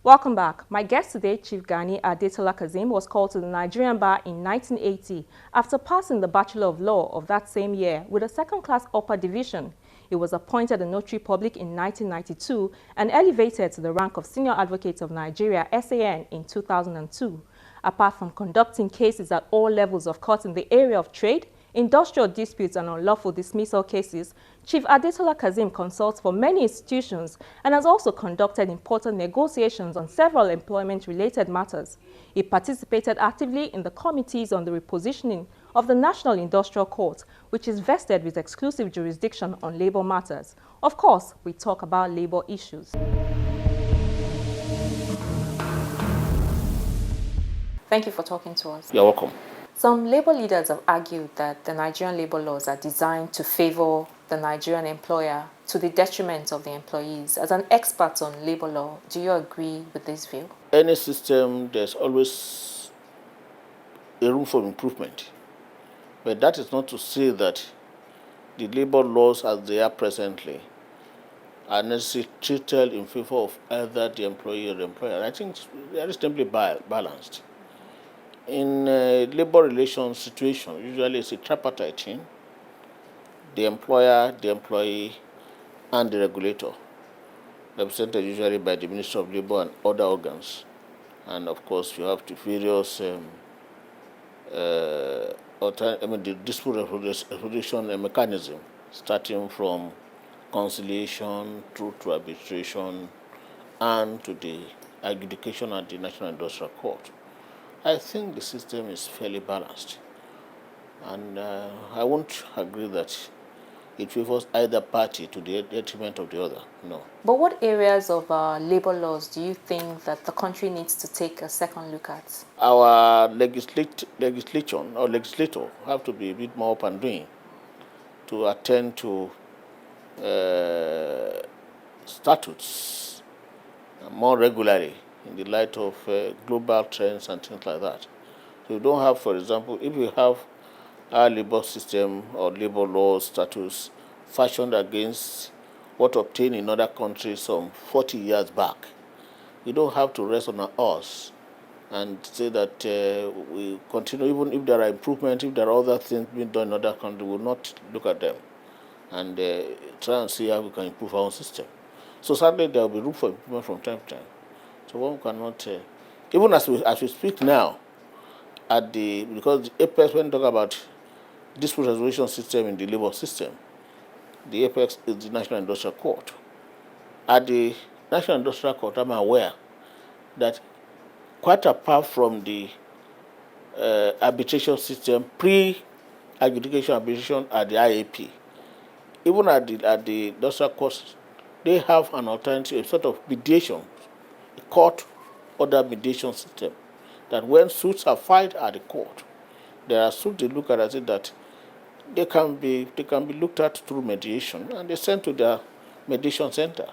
Welcome back. My guest today, Chief Gani Adetola-Kaseem, was called to the Nigerian bar in 1980 after passing the Bachelor of Law of that same year with a second-class upper division. He was appointed a notary public in 1992 and elevated to the rank of Senior Advocate of Nigeria, SAN, in 2002. Apart from conducting cases at all levels of court in the area of trade, industrial disputes and unlawful dismissal cases, Chief Adetola-Kaseem consults for many institutions and has also conducted important negotiations on several employment-related matters. He participated actively in the committees on the repositioning of the National Industrial Court, which is vested with exclusive jurisdiction on labor matters. Of course, we talk about labor issues. Thank you for talking to us. You're welcome. Some labor leaders have argued that the Nigerian labor laws are designed to favor the Nigerian employer to the detriment of the employees. As an expert on labor law, do you agree with this view? Any system, there's always a room for improvement. But that is not to say that the labor laws as they are presently are necessarily treated in favor of either the employee or the employer. I think they are reasonably balanced. In a labor relations situation, usually it's a tripartite thing: the employer, the employee, and the regulator, represented usually by the Ministry of Labor and other organs. And of course, you have the various the dispute resolution mechanism, starting from conciliation through to arbitration and to the adjudication at the National Industrial Court. I think the system is fairly balanced, and I won't agree that it favors either party to the detriment of the other. No. But what areas of labor laws do you think that the country needs to take a second look at? Our legislator have to be a bit more up and doing to attend to statutes more regularly in the light of global trends and things like that. So you don't have, for example, if you have our labor system or labor law status fashioned against what obtained in other countries some 40 years back, you don't have to rest on us and say that we continue, even if there are improvements, if there are other things being done in other countries, we will not look at them and try and see how we can improve our own system. So certainly there will be room for improvement from time to time. So one cannot, even as we speak now, because the apex, when we talk about dispute resolution system in the labor system, the apex is the National Industrial Court. At the National Industrial Court, I'm aware that quite apart from the arbitration system, pre-adjudication arbitration at the IAP, even at the industrial courts, they have an alternative, a sort of mediation, a court order mediation system, that when suits are filed at the court, there are suits they look at and say that they can be looked at through mediation, and they sent to their mediation center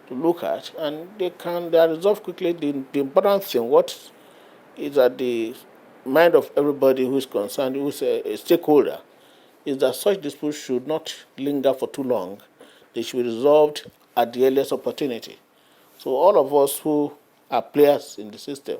to look at, and they are resolved quickly. The important thing, what is at the mind of everybody who is concerned, who is a stakeholder, is that such disputes should not linger for too long. They should be resolved at the earliest opportunity. So all of us who are players in the system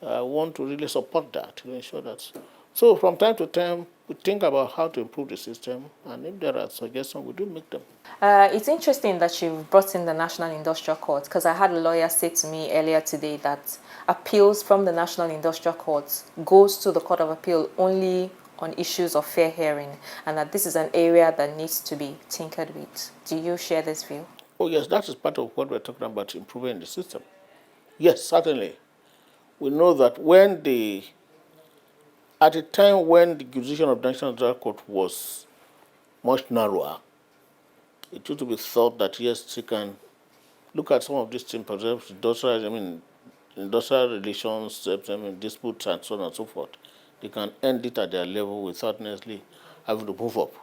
want to really support that, to ensure that. So from time to time, we think about how to improve the system, and if there are suggestions, we do make them. It's interesting that you've brought in the National Industrial Court, because I had a lawyer say to me earlier today that appeals from the National Industrial Court goes to the Court of Appeal only on issues of fair hearing, and that this is an area that needs to be tinkered with. Do you share this view? Oh yes, that is part of what we're talking about, improving the system. Yes, certainly. We know that at the time when the jurisdiction of the National Industrial Court was much narrower, it used to be thought that yes, you can look at some of these things, perhaps industrial relations, disputes, and so on and so forth. They can end it at their level without necessarily having to move up.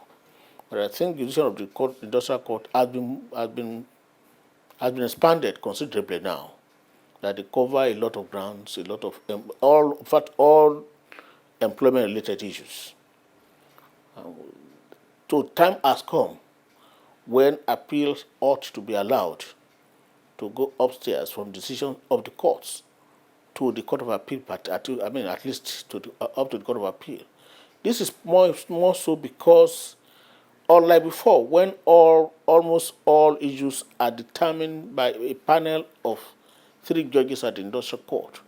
But I think the jurisdiction of the industrial court has been expanded considerably now. That they cover a lot of grounds, a lot of all employment-related issues. So time has come when appeals ought to be allowed to go upstairs from decision of the courts to the Court of Appeal, at least to up to the Court of Appeal. This is more so because, unlike before, when almost all issues are determined by a panel of 3 judges at the Industrial Court,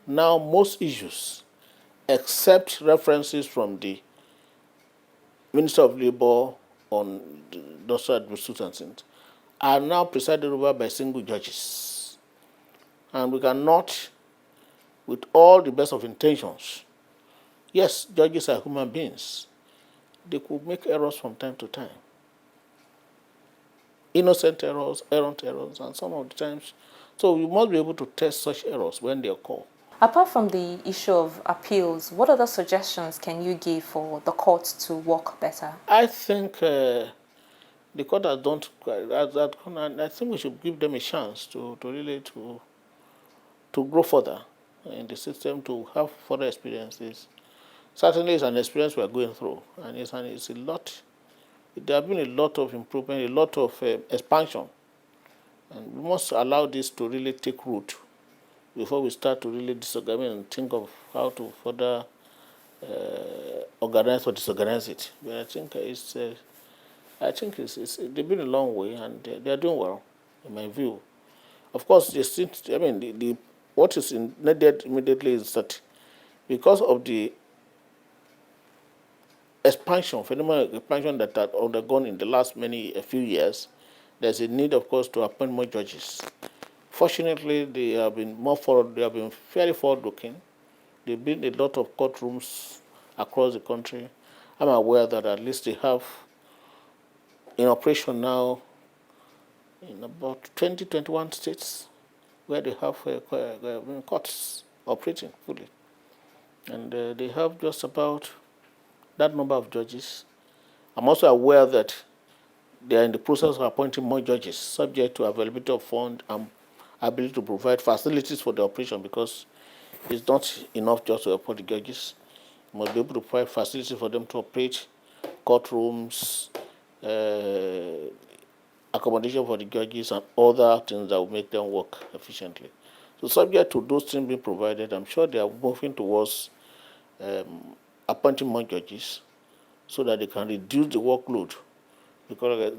now most issues, except references from the Minister of Labour on the industrial administration, are now presided over by single judges. And we cannot, with all the best of intentions, yes, judges are human beings. They could make errors from time to time. Innocent errors, errant errors, and some of the times. So we must be able to test such errors when they occur. Apart from the issue of appeals, what other suggestions can you give for the courts to work better? I think the court has done that, and I think we should give them a chance to really grow further in the system, to have further experiences. Certainly, it's an experience we are going through, and it's a lot. There have been a lot of improvement, a lot of expansion, and we must allow this to really take root before we start to really disorganize and think of how to further organize or disorganize it. But I think they've been a long way, and they are doing well, in my view. Of course, what is needed immediately is that because of the phenomenal expansion that had undergone in the last a few years, there's a need, of course, to appoint more judges. Fortunately, they have been fairly forward-looking. They built a lot of courtrooms across the country. I'm aware that at least they have in operation now in about 21 states where they have courts operating fully. And they have just about that number of judges. I'm also aware that they are in the process of appointing more judges, subject to availability of funds and ability to provide facilities for the operation, because it's not enough just to appoint the judges. You must be able to provide facilities for them to operate, courtrooms, accommodation for the judges, and other things that will make them work efficiently. So subject to those things being provided, I'm sure they are moving towards appointing more judges so that they can reduce the workload, because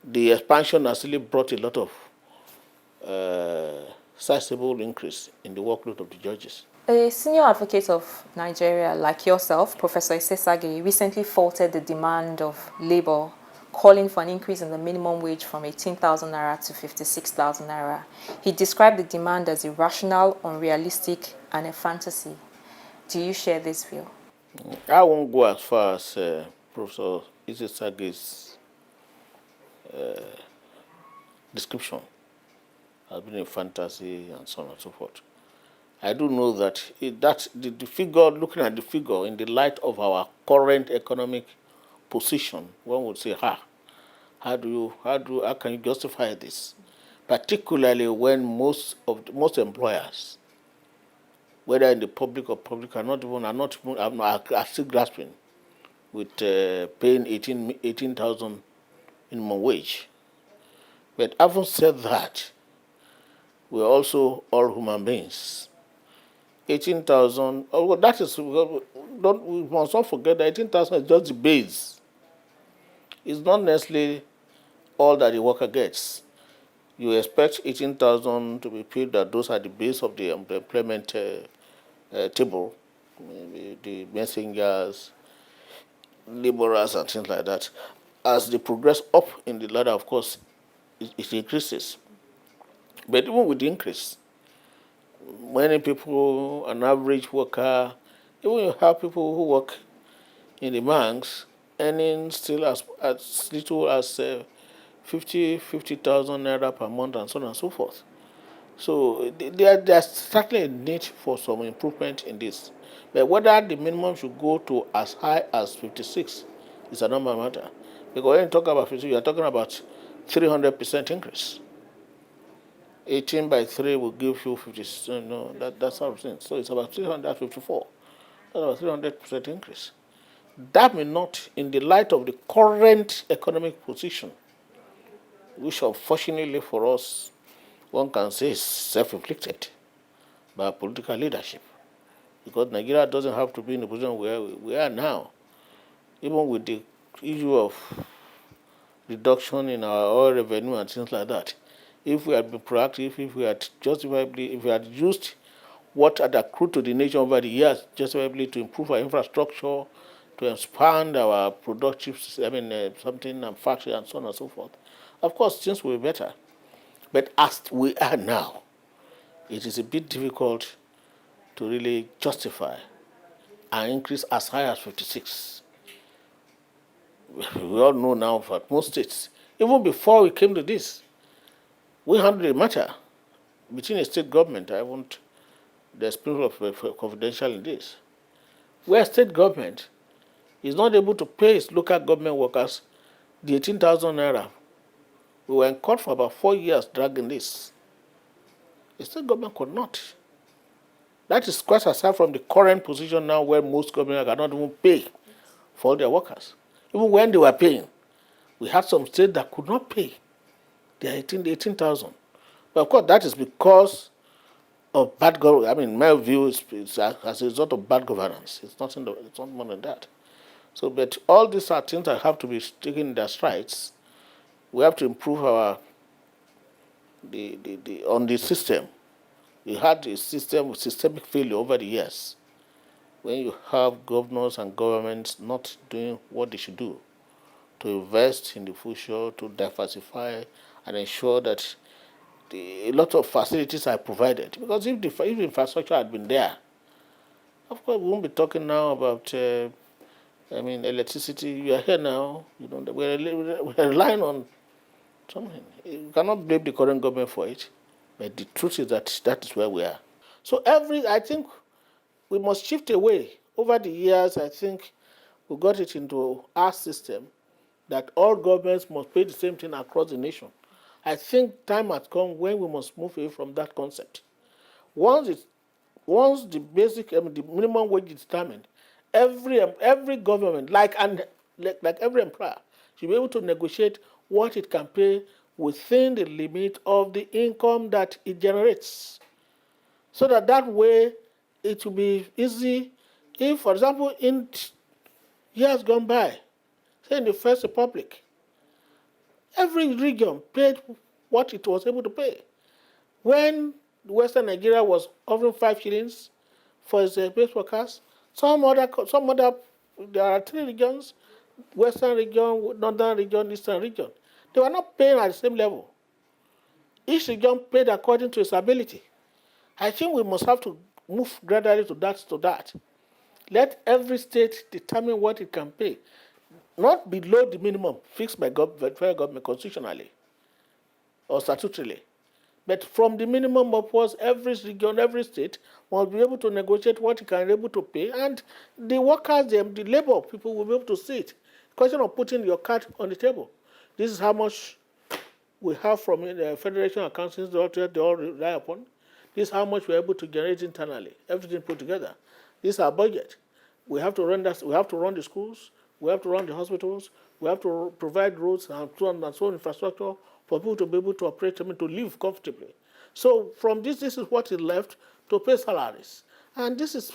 the expansion has really brought a lot of sizable increase in the workload of the judges. A senior advocate of Nigeria like yourself, Professor Isesage, recently faulted the demand of labor, calling for an increase in the minimum wage from 18,000 naira to 56,000 naira. He described the demand as irrational, unrealistic, and a fantasy. Do you share this view? I won't go as far as Professor Isesage's description has been a fantasy and so on and so forth. I do know that the figure, looking at the figure in the light of our current economic position, one would say, how can you justify this? Particularly when most employers, whether in the public or public, are still grasping with paying 18,000 minimum wage. But having said that, we're also all human beings. 18,000, that is, we must not forget that 18,000 is just the base. It's not necessarily all that the worker gets. You expect 18,000 to be paid, that those are the base of the employment table, the messengers, laborers, and things like that. As they progress up in the ladder, of course, it increases. But even with the increase, many people, an average worker, even you have people who work in the banks, earning still as little as 50,000 naira per month, and so on and so forth. So there's certainly a need for some improvement in this. But whether the minimum should go to as high as 56 is another matter. Because when you talk about 56, you're talking about 300% increase. 18 by 3 will give you 50. No, that's how I'm saying. So it's about 354. That's about 300% increase. That may not, in the light of the current economic position, which unfortunately for us, one can say is self-inflicted by political leadership. Because Nigeria doesn't have to be in the position where we are now. Even with the issue of reduction in our oil revenue and things like that, if we had been proactive, if we had justifiably, if we had used what had accrued to the nation over the years justifiably to improve our infrastructure, to expand our productive, something and factory and so on and so forth, of course things will be better. But as we are now, it is a bit difficult to really justify an increase as high as 56. We all know now that most states, even before we came to this, we handled the matter between a state government. I want the spirit of confidential in this. Where state government is not able to pay its local government workers the 18,000 naira. We were in court for about 4 years dragging this. The state government could not. That is quite aside from the current position now where most governments cannot even pay for all their workers. Even when they were paying, we had some states that could not pay their 18,000. But of course, that is because of bad governance. I mean, my view is as a result of bad governance. It's not more than that. So, but all these are things that have to be taken in their strides. We have to improve our on the system. We had a system with systemic failure over the years. When you have governors and governments not doing what they should do to invest in the future, to diversify and ensure that a lot of facilities are provided. Because if the infrastructure had been there, of course we won't be talking now about electricity. You are here now. We're relying on something. You cannot blame the current government for it, but the truth is that is where we are. So I think we must shift away. Over the years, I think we got it into our system that all governments must pay the same thing across the nation. I think time has come when we must move away from that concept. Once the the minimum wage is determined, every government, like every employer, should be able to negotiate what it can pay within the limit of the income that it generates. So that way it will be easy. If, for example, in years gone by, say in the First Republic, every region paid what it was able to pay. When Western Nigeria was offering 5 shillings for its base workers, there are 3 regions, Western region, Northern region, Eastern region. They were not paying at the same level. Each region paid according to its ability. I think we must have to move gradually to that. Let every state determine what it can pay, not below the minimum fixed by federal government constitutionally or statutorily, but from the minimum upwards, every region, every state must be able to negotiate what it can be able to pay, and the workers, the labor people will be able to see it. Question of putting your card on the table. This is how much we have from the Federation Accounting Institute they all rely upon. This is how much we're able to generate internally, everything put together. This is our budget. We have to run that. We have to run the schools. We have to run the hospitals. We have to provide roads and so on infrastructure for people to be able to operate, to live comfortably. So from this is what is left to pay salaries. And this is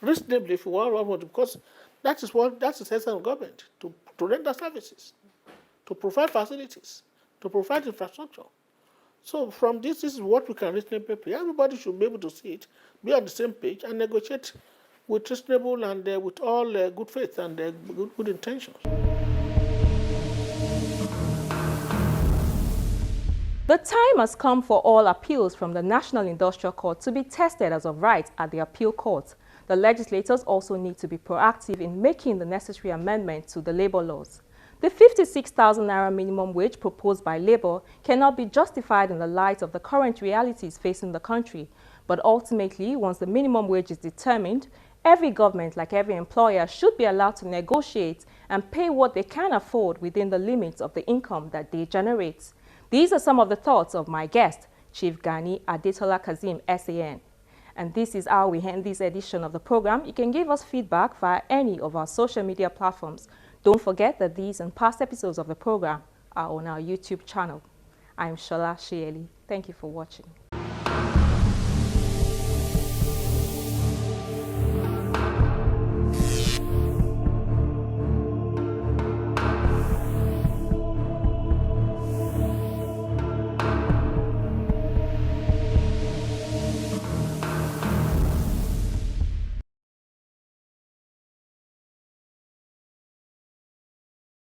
reasonably, if you want, because that's the essence of government, to render services, to provide facilities, to provide infrastructure. So from this is what we can reasonably pay. Everybody should be able to see it, be on the same page, and negotiate with reasonable and with all good faith and good intentions. The time has come for all appeals from the National Industrial Court to be tested as of right at the appeal court. The legislators also need to be proactive in making the necessary amendments to the labor laws. The 56,000 naira minimum wage proposed by Labour cannot be justified in the light of the current realities facing the country. But ultimately, once the minimum wage is determined, every government, like every employer, should be allowed to negotiate and pay what they can afford within the limits of the income that they generate. These are some of the thoughts of my guest, Chief Gani Adetola-Kaseem, SAN. And this is how we end this edition of the program. You can give us feedback via any of our social media platforms. Don't forget that these and past episodes of the program on our YouTube channel. I'm Shola Shieli. Thank you for watching.